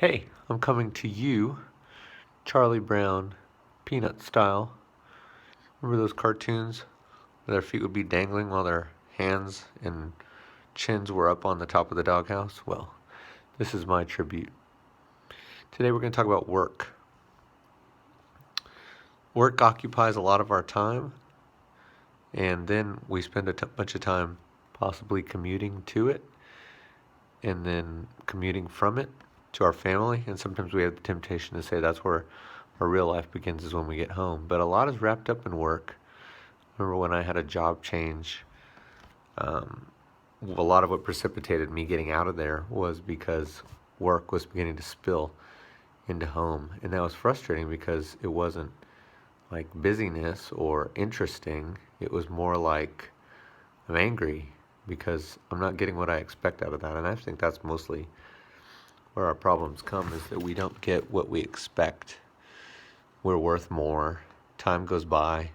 Hey, I'm coming to you, Charlie Brown, Peanut style. Remember those cartoons where their feet would be dangling while their hands and chins were up on the top of the doghouse? Well, this is my tribute. Today we're going to talk about work. Work occupies a lot of our time, and then we spend a bunch of time possibly commuting to it, and then commuting from it to our family. And sometimes we have the temptation to say that's where our real life begins, is when we get home. But a lot is wrapped up in work. Remember when I had a job change, a lot of what precipitated me getting out of there was because work was beginning to spill into home. And that was frustrating because it wasn't like busyness or interesting. It was more like I'm angry because I'm not getting what I expect out of that. And I think that's mostly where our problems come, is that we don't get what we expect. We're worth more. Time goes by.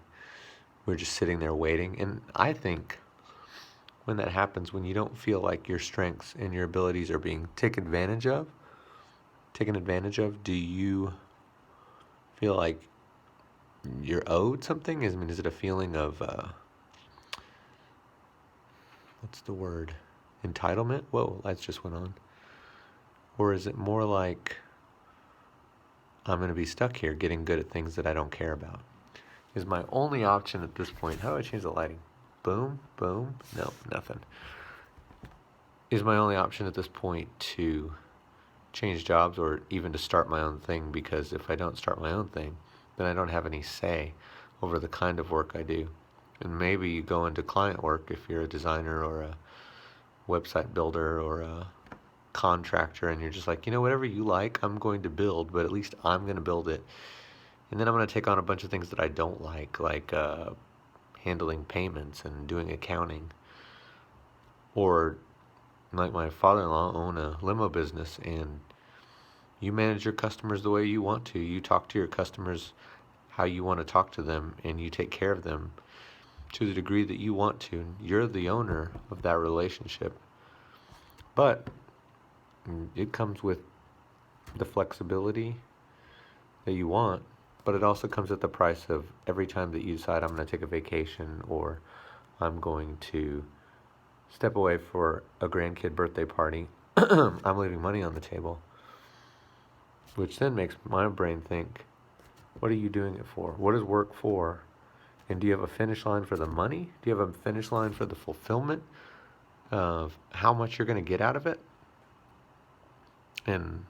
We're just sitting there waiting. And I think when that happens, when you don't feel like your strengths and your abilities are being taken advantage of, do you feel like you're owed something? Is it a feeling of, what's the word? Entitlement? Whoa, lights just went on. Or is it more like I'm going to be stuck here getting good at things that I don't care about? Is my only option at this point. How do I change the lighting? Boom, boom. No, nothing. Is my only option at this point to change jobs or even to start my own thing? Because if I don't start my own thing, then I don't have any say over the kind of work I do. And maybe you go into client work if you're a designer or a website builder or a contractor, and you're just like, whatever you like, I'm going to build, but at least I'm going to build it. And then I'm going to take on a bunch of things that I don't like handling payments and doing accounting. Or like my father-in-law owned a limo business, and you manage your customers the way you want to. You talk to your customers how you want to talk to them, and you take care of them to the degree that you want to. You're the owner of that relationship. But it comes with the flexibility that you want, but it also comes at the price of every time that you decide I'm going to take a vacation, or I'm going to step away for a grandkid birthday party, I'm leaving money on the table, which then makes my brain think, what are you doing it for? What is work for? And do you have a finish line for the money? Do you have a finish line for the fulfillment of how much you're going to get out of it? And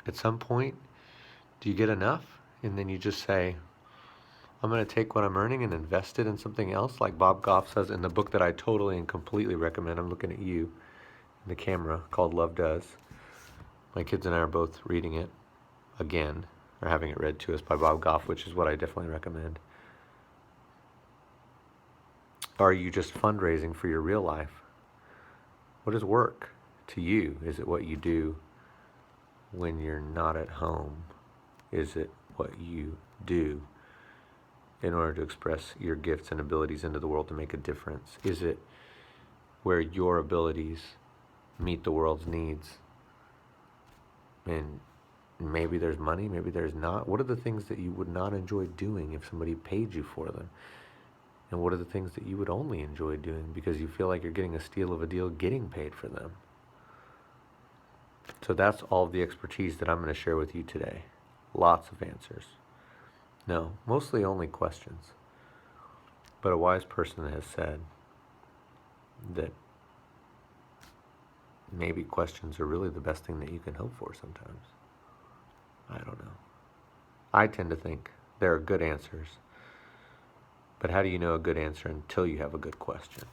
at some point, do you get enough? And then you just say, I'm going to take what I'm earning and invest it in something else, like Bob Goff says in the book that I totally and completely recommend. I'm looking at you in the camera, called Love Does. My kids and I are both reading it again, or having it read to us by Bob Goff, which is what I definitely recommend. Are you just fundraising for your real life? What is work to you? Is it what you do when you're not at home? Is it what you do in order to express your gifts and abilities into the world to make a difference? Is it where your abilities meet the world's needs? And maybe there's money, maybe there's not. What are the things that you would not enjoy doing if somebody paid you for them? And what are the things that you would only enjoy doing because you feel like you're getting a steal of a deal getting paid for them? So that's all of the expertise that I'm going to share with you today. Lots of answers. No, mostly only questions. But a wise person has said that maybe questions are really the best thing that you can hope for sometimes. I don't know. I tend to think there are good answers. But how do you know a good answer until you have a good question?